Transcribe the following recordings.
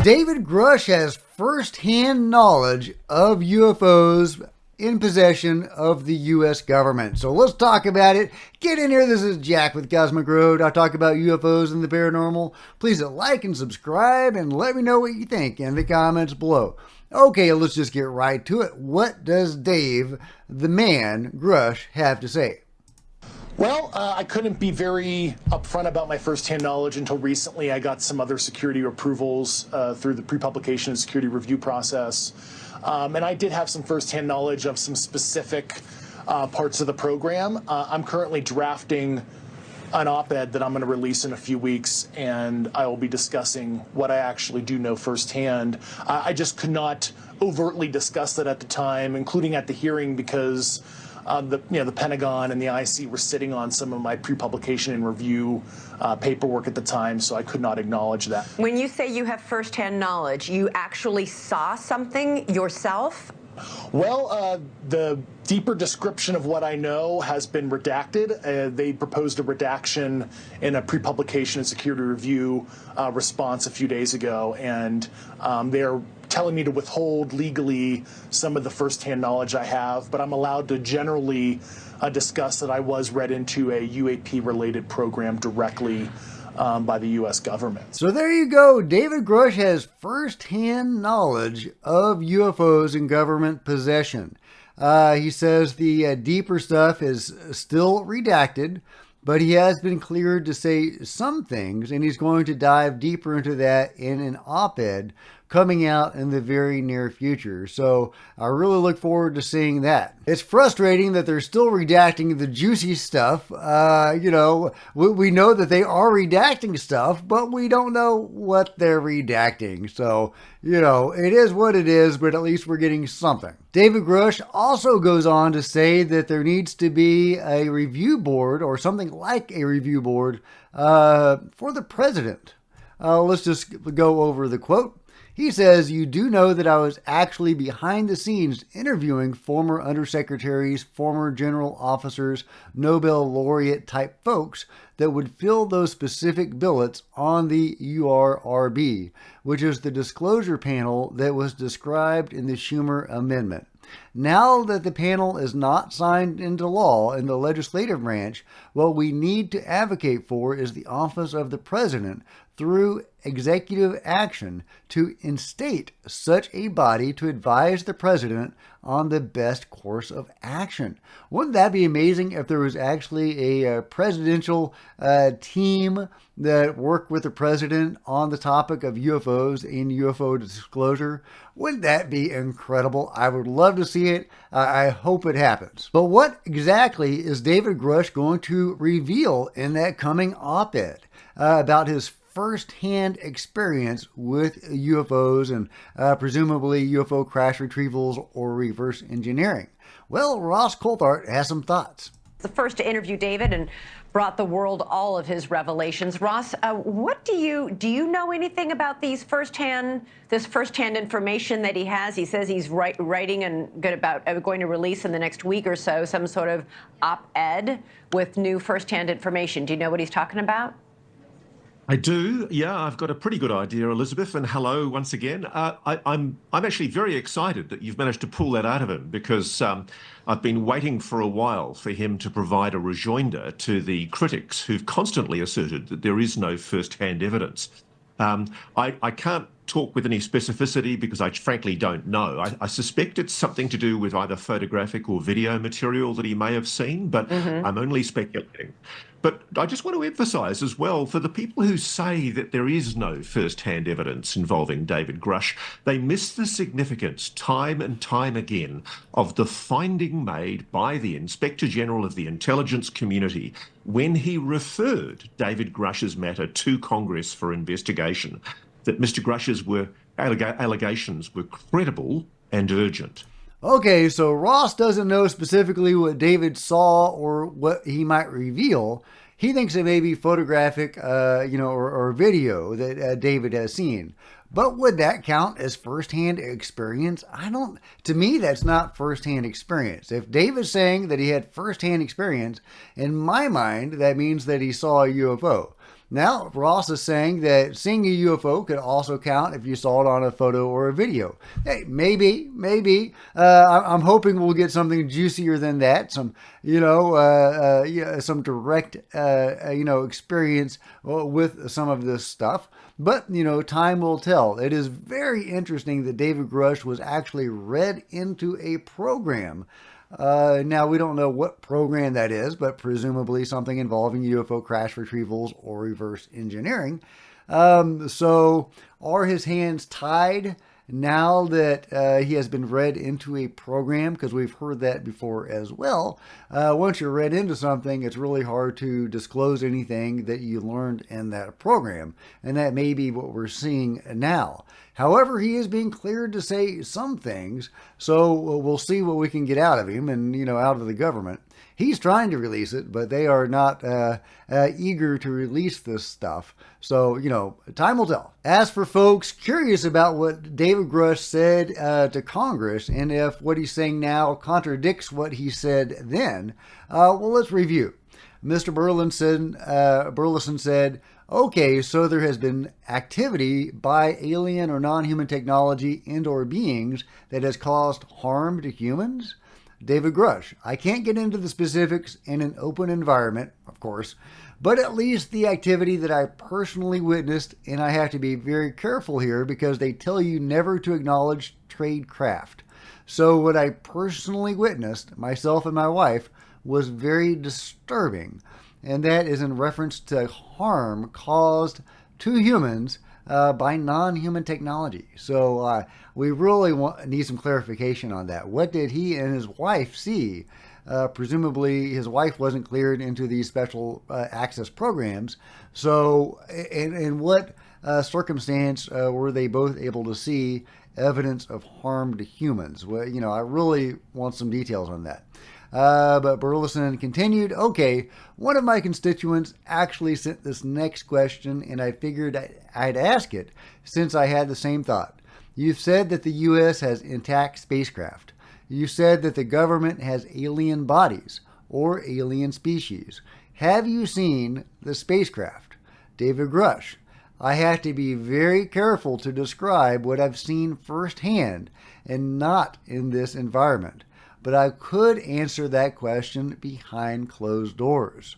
David Grusch has first-hand knowledge of UFOs in possession of the U.S. government. So let's talk about it. Get in here. This is Jack with Cosmic Road. I talk about UFOs and the paranormal. Please like and subscribe and let me know what you think in the comments below. Okay, let's just get right to it. What does Dave, the man, Grusch, have to say? Well, I couldn't be very upfront about my first-hand knowledge until recently. I got some other security approvals through the pre-publication and security review process. And I did have some first-hand knowledge of some specific parts of the program. I'm currently drafting an op-ed that I'm going to release in a few weeks, and I will be discussing what I actually do know firsthand. I just could not overtly discuss that at the time, including at the hearing, because the Pentagon and the IC were sitting on some of my pre-publication and review paperwork at the time, so I could not acknowledge that. When you say you have first-hand knowledge, you actually saw something yourself? Well, the deeper description of what I know has been redacted. They proposed a redaction in a pre-publication and security review response a few days ago, and they're telling me to withhold legally some of the first-hand knowledge I have, but I'm allowed to generally discuss that I was read into a UAP-related program directly by the U.S. government. So there you go. David Grusch has first-hand knowledge of UFOs in government possession. He says the deeper stuff is still redacted, but he has been cleared to say some things, and he's going to dive deeper into that in an op-ed coming out in the very near future. So I really look forward to seeing that. It's frustrating that they're still redacting the juicy stuff. We know that they are redacting stuff, but we don't know what they're redacting. So, it is what it is, but at least we're getting something. David Grusch also goes on to say that there needs to be a review board or something like a review board for the president. Let's just go over the quote. He says, "You do know that I was actually behind the scenes interviewing former undersecretaries, former general officers, Nobel laureate type folks that would fill those specific billets on the URRB, which is the disclosure panel that was described in the Schumer amendment. Now that the panel is not signed into law in the legislative branch, what we need to advocate for is the office of the president through executive action to instate such a body to advise the president on the best course of action." Wouldn't that be amazing if there was actually a presidential team that worked with the president on the topic of UFOs and UFO disclosure? Wouldn't that be incredible? I would love to see it. I hope it happens. But what exactly is David Grusch going to reveal in that coming op-ed about his first-hand experience with UFOs and presumably UFO crash retrievals or reverse engineering? Well, Ross Coulthart has some thoughts. The first to interview David and brought the world all of his revelations. Ross, what do you know anything about this first-hand information that he has? He says he's writing and going to release in the next week or so some sort of op-ed with new first-hand information. Do you know what he's talking about? I do. Yeah, I've got a pretty good idea, Elizabeth, and hello once again. I'm actually very excited that you've managed to pull that out of him, because I've been waiting for a while for him to provide a rejoinder to the critics who've constantly asserted that there is no first-hand evidence. I can't talk with any specificity because I frankly don't know. I suspect it's something to do with either photographic or video material that he may have seen, but I'm only speculating. But I just want to emphasise as well, for the people who say that there is no first-hand evidence involving David Grusch, they miss the significance time and time again of the finding made by the Inspector General of the Intelligence Community when he referred David Grusch's matter to Congress for investigation, that Mr. Grusch's allegations were credible and urgent. Okay, so Ross doesn't know specifically what David saw or what he might reveal. He thinks it may be photographic, or video that David has seen. But would that count as firsthand experience? To me, that's not firsthand experience. If David's saying that he had firsthand experience, in my mind, that means that he saw a UFO. Now, Ross is saying that seeing a UFO could also count if you saw it on a photo or a video. Hey, maybe. I'm hoping we'll get something juicier than that. Some, some direct, experience with some of this stuff. But, time will tell. It is very interesting that David Grusch was actually read into a program. Now, we don't know what program that is, but presumably something involving UFO crash retrievals or reverse engineering. So are his hands tied now that he has been read into a program? Because we've heard that before as well. Once you're read into something, it's really hard to disclose anything that you learned in that program. And that may be what we're seeing now. However, he is being cleared to say some things, so we'll see what we can get out of him and, out of the government. He's trying to release it, but they are not eager to release this stuff. So, time will tell. As for folks curious about what David Grusch said to Congress, and if what he's saying now contradicts what he said then, well, let's review. Mr. Burleson said, okay, so there has been activity by alien or non-human technology and/or beings that has caused harm to humans? David Grusch, I can't get into the specifics in an open environment, of course, but at least the activity that I personally witnessed, and I have to be very careful here because they tell you never to acknowledge trade craft. So what I personally witnessed, myself and my wife, was very disturbing. And that is in reference to harm caused to humans by non-human technology. So we really need some clarification on that. What did he and his wife see? Presumably his wife wasn't cleared into these special access programs. So in what circumstance were they both able to see evidence of harm to humans? Well, I really want some details on that. But Burleson continued, okay, one of my constituents actually sent this next question, and I figured I'd ask it since I had the same thought. You've said that the U.S. has intact spacecraft. You said that the government has alien bodies or alien species. Have you seen the spacecraft? David Grusch, I have to be very careful to describe what I've seen firsthand and not in this environment. But I could answer that question behind closed doors.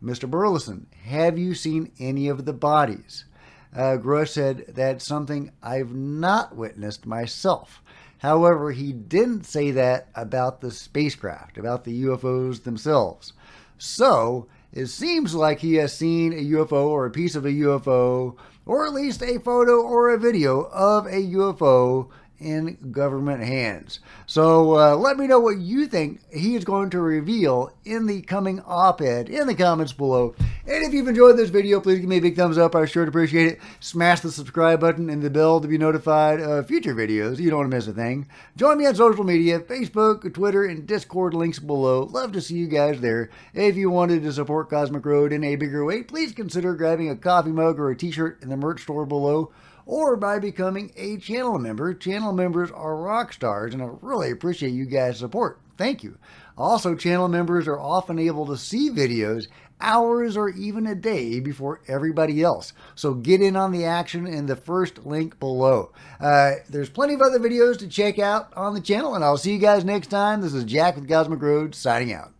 Mr. Burleson, have you seen any of the bodies? Grusch said that's something I've not witnessed myself. However, he didn't say that about the spacecraft, about the UFOs themselves. So, it seems like he has seen a UFO or a piece of a UFO, or at least a photo or a video of a UFO in government hands. So let me know what you think he is going to reveal in the coming op-ed in the comments below. And if you've enjoyed this video, please give me a big thumbs up. I sure appreciate it. Smash the subscribe button and the bell to be notified of future videos. You don't want to miss a thing. Join me on social media, Facebook, Twitter, and Discord, links below. Love to see you guys there. If you wanted to support Cosmic Road in a bigger way, please consider grabbing a coffee mug or a t-shirt in the merch store below, or by becoming a channel member. Channel members are rock stars, and I really appreciate you guys' support. Thank you. Also, channel members are often able to see videos hours or even a day before everybody else. So get in on the action in the first link below. There's plenty of other videos to check out on the channel, and I'll see you guys next time. This is Jack with Cosmic Road, signing out.